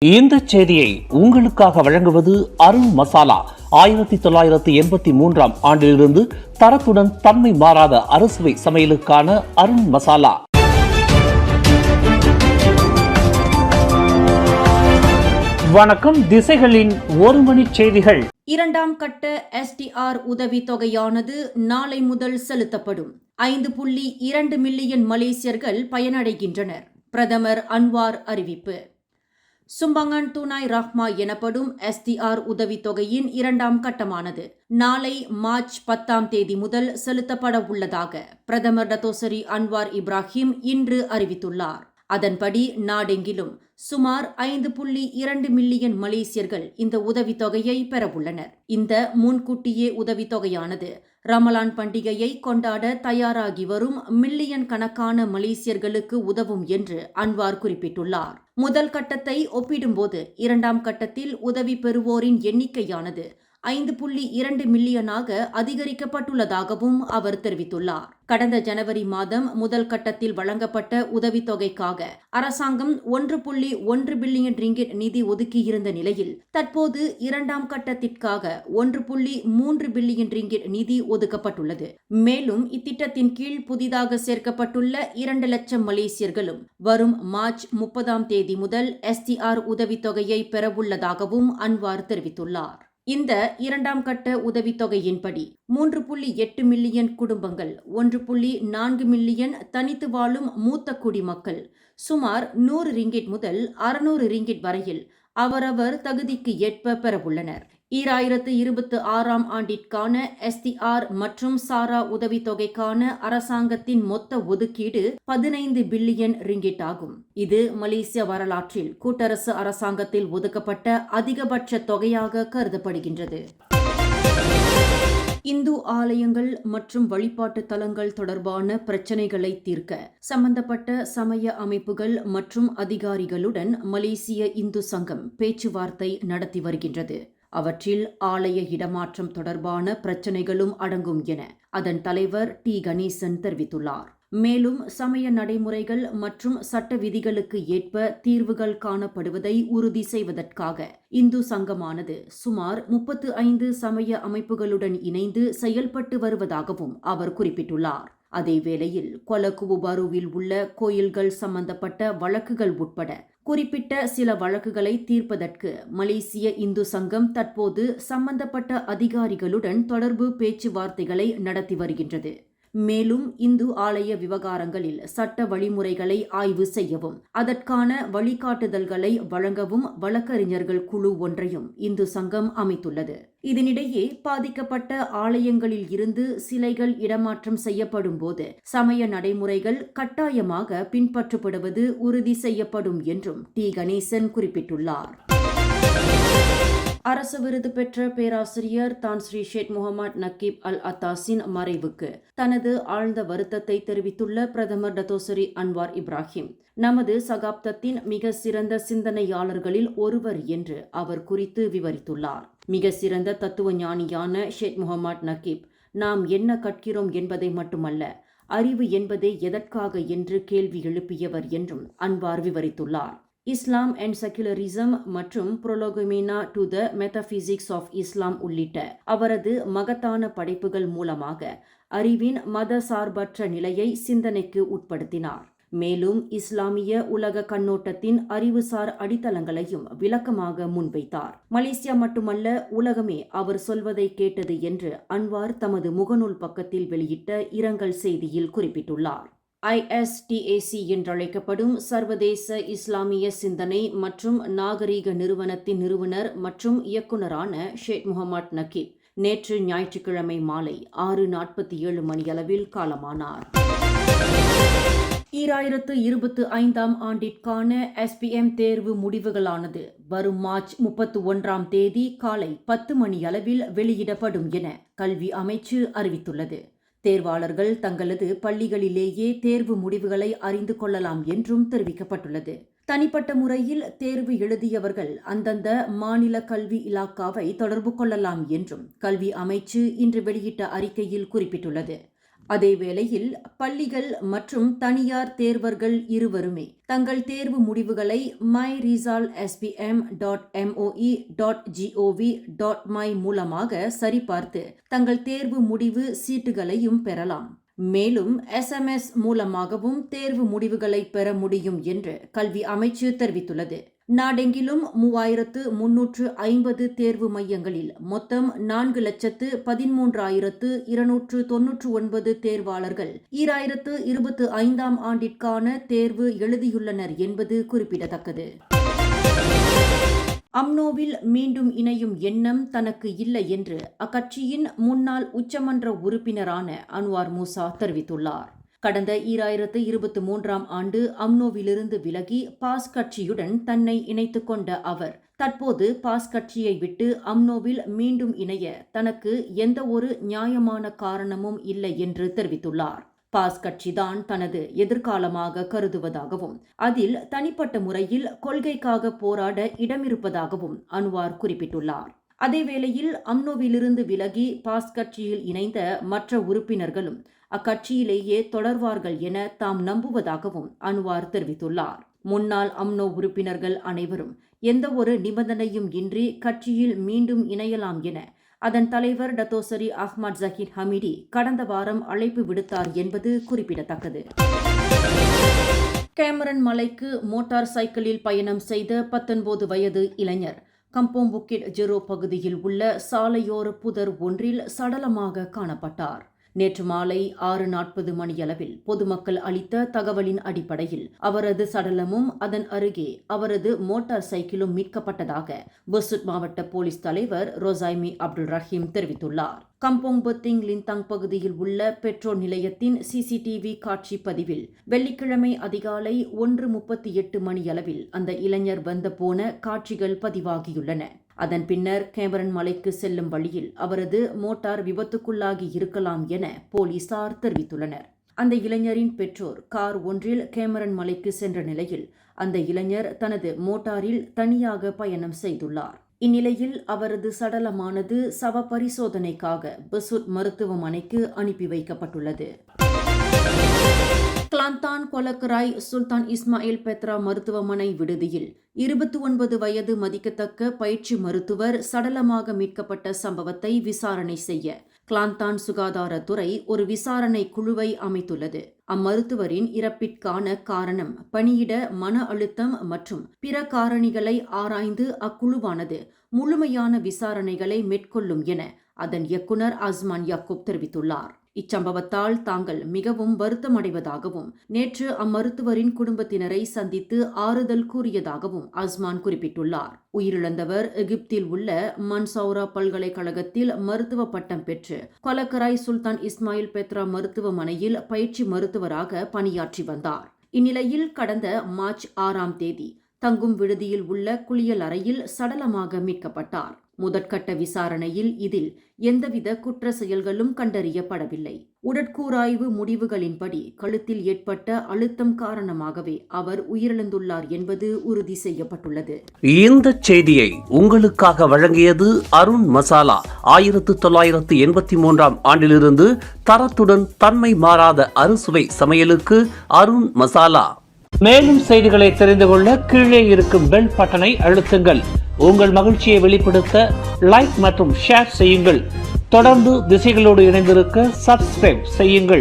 இந்த செய்தியை உங்களுக்காக வழங்குவது அருண் மசாலா. 1983 ஆண்டிலிருந்து தரத்துடன் தன்மை மாறாத அறுசுவை சமையலுக்கான அருண் மசாலா. வணக்கம். திசைகளின் ஒரு மணி செய்திகள். இரண்டாம் கட்ட SDR உதவித்தொகையானது நாளை முதல் செலுத்தப்படும். 5.2 மில்லியன் மலேசியர்கள் பயனடைகின்றனர். பிரதமர் அன்வார் அறிவிப்பு. சும்பங்கன் துனாய் ரஹ்மா எனப்படும் SDR உதவித்தொகையின் இரண்டாம் கட்டமானது நாளை மார்ச் 10 முதல் செலுத்தப்பட உள்ளதாக பிரதமர் டத்தோசரி அன்வார் இப்ராஹிம் இன்று அறிவித்துள்ளார். அதன்படி நாடெங்கிலும் சுமார் 5.2 மில்லியன் மலேசியர்கள் இந்த உதவித்தொகையை பெறவுள்ளனர். இந்த முன்கூட்டியே உதவித்தொகையானது ரமலான் பண்டிகையை கொண்டாட தயாராகி வரும் மில்லியன் கணக்கான மலேசியர்களுக்கு உதவும் என்று அன்வார் குறிப்பிட்டுள்ளார். முதல் கட்டத்தை ஒப்பிடும்போது இரண்டாம் கட்டத்தில் உதவி பெறுவோரின் எண்ணிக்கையானது 5.2 மில்லியனாக அதிகரிக்கப்பட்டுள்ளதாகவும் அவர் தெரிவித்துள்ளார். கடந்த ஜனவரி மாதம் முதல் கட்டத்தில் வழங்கப்பட்ட உதவித்தொகைக்காக அரசாங்கம் 1.1 பில்லியன் ரிங்கிட் நிதி ஒதுக்கியிருந்த நிலையில் தற்போது இரண்டாம் கட்டத்திற்காக 1.3 பில்லியன் ரிங்கிட் நிதி ஒதுக்கப்பட்டுள்ளது. மேலும் இத்திட்டத்தின் கீழ் புதிதாக சேர்க்கப்பட்டுள்ள 2 லட்சம் மலேசியர்களும் வரும் மார்ச் 30 முதல் SDR உதவித்தொகையை பெறவுள்ளதாகவும் அன்வார் தெரிவித்துள்ளார். இந்த இரண்டாம் கட்ட உதவித்தொகையின்படி 3.8 மில்லியன் குடும்பங்கள், 1.4 மில்லியன் தனித்து வாழும் மூத்த குடிமக்கள் சுமார் 100 ரிங்கிட் முதல் 600 ரிங்கிட் வரையில் அவரவர் தகுதிக்கு ஏற்ப பெறவுள்ளனர். 2026 ஆண்டிற்கான SDR மற்றும் சாரா உதவித்தொகைக்கான அரசாங்கத்தின் மொத்த ஒதுக்கீடு 15 பில்லியன் ரிங்கிட் ஆகும். இது மலேசிய வரலாற்றில் கூட்டரசு அரசாங்கத்தில் ஒதுக்கப்பட்ட அதிகபட்ச தொகையாக கருதப்படுகின்றது. இந்து ஆலயங்கள் மற்றும் வழிபாட்டு தலங்கள் தொடர்பான பிரச்சினைகளை தீர்க்க சம்பந்தப்பட்ட சமய அமைப்புகள் மற்றும் அதிகாரிகளுடன் மலேசிய இந்து சங்கம் பேச்சுவார்த்தை நடத்தி வருகின்றது. அவற்றில் ஆலய இடமாற்றம் தொடர்பான பிரச்சினைகளும் அடங்கும் என அதன் தலைவர் டி கணேசன் தெரிவித்துள்ளார். மேலும் சமய நடைமுறைகள் மற்றும் சட்ட விதிகளுக்கு ஏற்ப தீர்வுகள் காணப்படுவதை உறுதி செய்வதற்காக இந்து சங்கமானது சுமார் 35 சமய அமைப்புகளுடன் இணைந்து செயல்பட்டு வருவதாகவும் அவர் குறிப்பிட்டுள்ளார். அதேவேளையில் கொலகுபுபாருவில் உள்ள கோயில்கள் சம்பந்தப்பட்ட வழக்குகள் உட்பட குறிப்பிட்ட சில வழக்குகளை தீர்ப்பதற்கு மலேசிய இந்து சங்கம் தற்போது சம்பந்தப்பட்ட அதிகாரிகளுடன் தொடர்பு பேச்சுவார்த்தைகளை நடத்தி வருகின்றது. மேலும் இந்து ஆலய விவகாரங்களில் சட்ட வழிமுறைகளை ஆய்வு செய்யவும் அதற்கான வழிகாட்டுதல்களை வழங்கவும் வழக்கறிஞர்கள் குழு ஒன்றையும் இந்து சங்கம் அமைத்துள்ளது. இதனிடையே பாதிக்கப்பட்ட ஆலயங்களில் இருந்து சிலைகள் இடமாற்றம் செய்யப்படும் போது சமய நடைமுறைகள் கட்டாயமாக பின்பற்றப்படுவது உறுதி செய்யப்படும் என்றும் டி கணேசன் குறிப்பிட்டுள்ளார். அரசு விருது பெற்ற பேராசிரியர் தான் ஸ்ரீ ஷேக் முகமது நக்கீப் அல் அத்தாஸின் மறைவுக்கு தனது ஆழ்ந்த வருத்தத்தை தெரிவித்துள்ள பிரதமர் டத்தோசரி அன்வார் இப்ராஹிம், நமது சகாப்தத்தின் மிக சிறந்த சிந்தனையாளர்களில் ஒருவர் என்று அவர் குறித்து விவரித்துள்ளார். மிக சிறந்த தத்துவ ஞானியான ஷேக் முகமது நக்கீப் நாம் என்ன கற்கிறோம் என்பதை மட்டுமல்ல, அறிவு என்பதே எதற்காக என்று கேள்வி எழுப்பியவர் என்றும் அன்வார் விவரித்துள்ளார். இஸ்லாம் அண்ட் செகுலரிசம் மற்றும் புரோலோகமினா டு த மெட்டபிசிக்ஸ் ஆஃப் இஸ்லாம் உள்ளிட்ட அவரது மகத்தான படைப்புகள் மூலமாக அறிவின் மத சார்பற்ற நிலையை சிந்தனைக்கு உட்படுத்தினார். மேலும் இஸ்லாமிய உலக கண்ணோட்டத்தின் அறிவுசார் அடித்தளங்களையும் விளக்கமாக முன்வைத்தார். மலேசியா மட்டுமல்ல, உலகமே அவர் சொல்வதை கேட்டது என்று அன்வார் தமது முகநூல் பக்கத்தில் வெளியிட்ட இரங்கல் செய்தியில் குறிப்பிட்டுள்ளார். ISTAC என்றழைக்கப்படும் சர்வதேச இஸ்லாமிய சிந்தனை மற்றும் நாகரீக நிறுவனத்தின் நிறுவனர் மற்றும் இயக்குநரான ஷேக் முகமது நக்கீப் நேற்று ஞாயிற்றுக்கிழமை மாலை 6:47 மணியளவில் காலமானார். 2025 ஆண்டிற்கான SPM தேர்வு முடிவுகளானது வரும் மார்ச் 31 காலை 10 மணியளவில் வெளியிடப்படும் என கல்வி அமைச்சு அறிவித்துள்ளது. தேர்வாளர்கள் தங்களது பள்ளிகளிலேயே தேர்வு முடிவுகளை அறிந்து கொள்ளலாம் என்றும் தெரிவிக்கப்பட்டுள்ளது. தனிப்பட்ட முறையில் தேர்வு எழுதியவர்கள் அந்தந்த மாநில கல்வி இலாக்காவை தொடர்பு கொள்ளலாம் என்றும் கல்வி அமைச்சு இன்று வெளியிட்ட அறிக்கையில் குறிப்பிட்டுள்ளது. அதேவேளையில் பள்ளிகள் மற்றும் தனியார் தேர்வர்கள் இருவருமே தங்கள் தேர்வு முடிவுகளை myresult.spm.moe.gov.my மூலமாக சரிபார்த்து தங்கள் தேர்வு முடிவு சீட்டுகளையும் பெறலாம். மேலும் SMS மூலமாகவும் தேர்வு முடிவுகளை பெற முடியும் என்று கல்வி அமைச்சு தெரிவித்துள்ளது. நாடெங்கிலும் 3350 தேர்வு மையங்களில் மொத்தம் 4,13,299 தேர்வாளர்கள் 2025ஆம் ஆண்டிற்கான தேர்வு எழுதியுள்ளனர் என்பது குறிப்பிடத்தக்கது. அம்னோவில் மீண்டும் இணையும் எண்ணம் தனக்கு இல்லை என்று அக்கட்சியின் முன்னாள் உச்சமன்ற உறுப்பினரான அன்வார் மூசா தெரிவித்துள்ளார். கடந்த 2023ஆம் ஆண்டு அம்னோவிலிருந்து விலகி பாஸ் கட்சியுடன் தன்னை இணைத்துக் கொண்ட அவர் தற்போது பாஸ் கட்சியை விட்டு அம்னோவில் மீண்டும் இணைய தனக்கு எந்த ஒரு நியாயமான காரணமும் இல்லை என்று தெரிவித்துள்ளார். பாஸ் கட்சிதான் தனது எதிர்காலமாக கருதுவதாகவும் அதில் தனிப்பட்ட முறையில் கொள்கைக்காக போராட இடமிருப்பதாகவும் அன்வார் குறிப்பிட்டுள்ளார். அதேவேளையில் அம்னோவிலிருந்து விலகி பாஸ் கட்சியில் இணைந்த மற்ற உறுப்பினர்களும் அக்கட்சியிலேயே தொடர்வார்கள் என தாம் நம்புவதாகவும் அன்வார் தெரிவித்துள்ளார். முன்னாள் அம்னோ உறுப்பினர்கள் அனைவரும் எந்த ஒரு நிபந்தனையும் இன்றி கட்சியில் மீண்டும் இணையலாம் என அதன் தலைவர் டத்தோசரி அஹ்மத் ஜஹீர் ஹமிடி கடந்த வாரம் அழைப்பு விடுத்தார் என்பது குறிப்பிடத்தக்கது. கேமரன் மலைக்கு மோட்டார் சைக்கிளில் பயணம் செய்த 19 வயது இளைஞர் கம்போங் புக்கிட் ஜெரோ பகுதியில் உள்ள சாலையோர புதர் ஒன்றில் சடலமாக காணப்பட்டார். நேற்று மாலை 6:40 மணியளவில் பொதுமக்கள் அளித்த தகவலின் அடிப்படையில் அவரது சடலமும் அதன் அருகே அவரது மோட்டார் சைக்கிளும் மீட்கப்பட்டதாக பசுட் மாவட்ட போலீஸ் தலைவர் ரோசாய்மி அப்துல் ரஹீம் தெரிவித்துள்ளார். கம்போங் பத்திங் லிந்தாங் பகுதியில் உள்ள பெட்ரோல் நிலையத்தின் CCTV காட்சி பதிவில் வெள்ளிக்கிழமை அதிகாலை 1:38 மணியளவில் அந்த இளைஞர் வந்த போன காட்சிகள் பதிவாகியுள்ளன. அதன் பின்னர் கேமரன் மலைக்கு செல்லும் வழியில் அவரது மோட்டார் விபத்துக்குள்ளாகி இருக்கலாம் என போலீசார் தெரிவித்துள்ளனர். அந்த இளைஞரின் பெற்றோர் கார் ஒன்றில் கேமரன் மலைக்கு சென்ற நிலையில் அந்த இளைஞர் தனது மோட்டாரில் தனியாக பயணம் செய்துள்ளார். இந்நிலையில் அவரது சடலமானது சவ பரிசோதனைக்காக பசுட் மருத்துவமனைக்கு அனுப்பி வைக்கப்பட்டுள்ளது. கிளாந்தான் கொலக்கராய் சுல்தான் இஸ்மாயில் பெத்ரா மருத்துவமனை விடுதியில் 29 வயது மதிக்கத்தக்க பயிற்சி மருத்துவர் சடலமாக மீட்கப்பட்ட சம்பவத்தை விசாரணை செய்ய கிளாந்தான் சுகாதாரத்துறை ஒரு விசாரணை குழுவை அமைத்துள்ளது. அம்மருத்துவரின் இறப்பிற்கான காரணம், பணியிட மன அழுத்தம் மற்றும் பிற காரணிகளை ஆராய்ந்து அக்குழுவானது முழுமையான விசாரணைகளை மேற்கொள்ளும் என அதன் இயக்குனர் அஸ்மான் யாக்கூப் தெரிவித்துள்ளார். இச்சம்பவத்தால் தாங்கள் மிகவும் வருத்தமடைவதாகவும் நேற்று அம்மருத்துவரின் குடும்பத்தினரை சந்தித்து ஆறுதல் கூறியதாகவும் அஸ்மான் குறிப்பிட்டுள்ளார். உயிரிழந்தவர் எகிப்தில் உள்ள மன்சௌரா பல்கலைக்கழகத்தில் மருத்துவ பட்டம் பெற்று கொலக்கராய் சுல்தான் இஸ்மாயில் பெத்ரா மருத்துவமனையில் பயிற்சி மருத்துவராக பணியாற்றி வந்தார். இந்நிலையில் கடந்த மார்ச் 6ஆம் தேதி தங்கும் விடுதியில் உள்ள குளியல் அறையில் சடலமாக மீட்கப்பட்டார். முதற்கட்ட விசாரணையில் இதில் எந்தவித குற்ற செயல்களும் கண்டறியப்படவில்லை. உடற்கூராய்வு முடிவுகளின்படி கழுத்தில் ஏற்பட்ட அழுத்தம் காரணமாகவே அவர் உயிரிழந்துள்ளார் என்பது உறுதி செய்யப்பட்டுள்ளது. இந்த செய்தியை உங்களுக்காக வழங்கியது அருண் மசாலா. 1983ஆம் ஆண்டிலிருந்து தரத்துடன் தன்மை மாறாத அறுசுவை சமையலுக்கு அருண் மசாலா. மேலும் செய்திகளை தெரிந்து கொள்ள கீழே இருக்கும் பெல் பட்டனை அழுத்துங்கள். உங்கள் மகிழ்ச்சியை வெளிப்படுத்த லைக் மற்றும் ஷேர் செய்யுங்கள். தொடர்ந்து திசைகளோடு இணைந்திருக்க சப்ஸ்கிரைப் செய்யுங்கள்.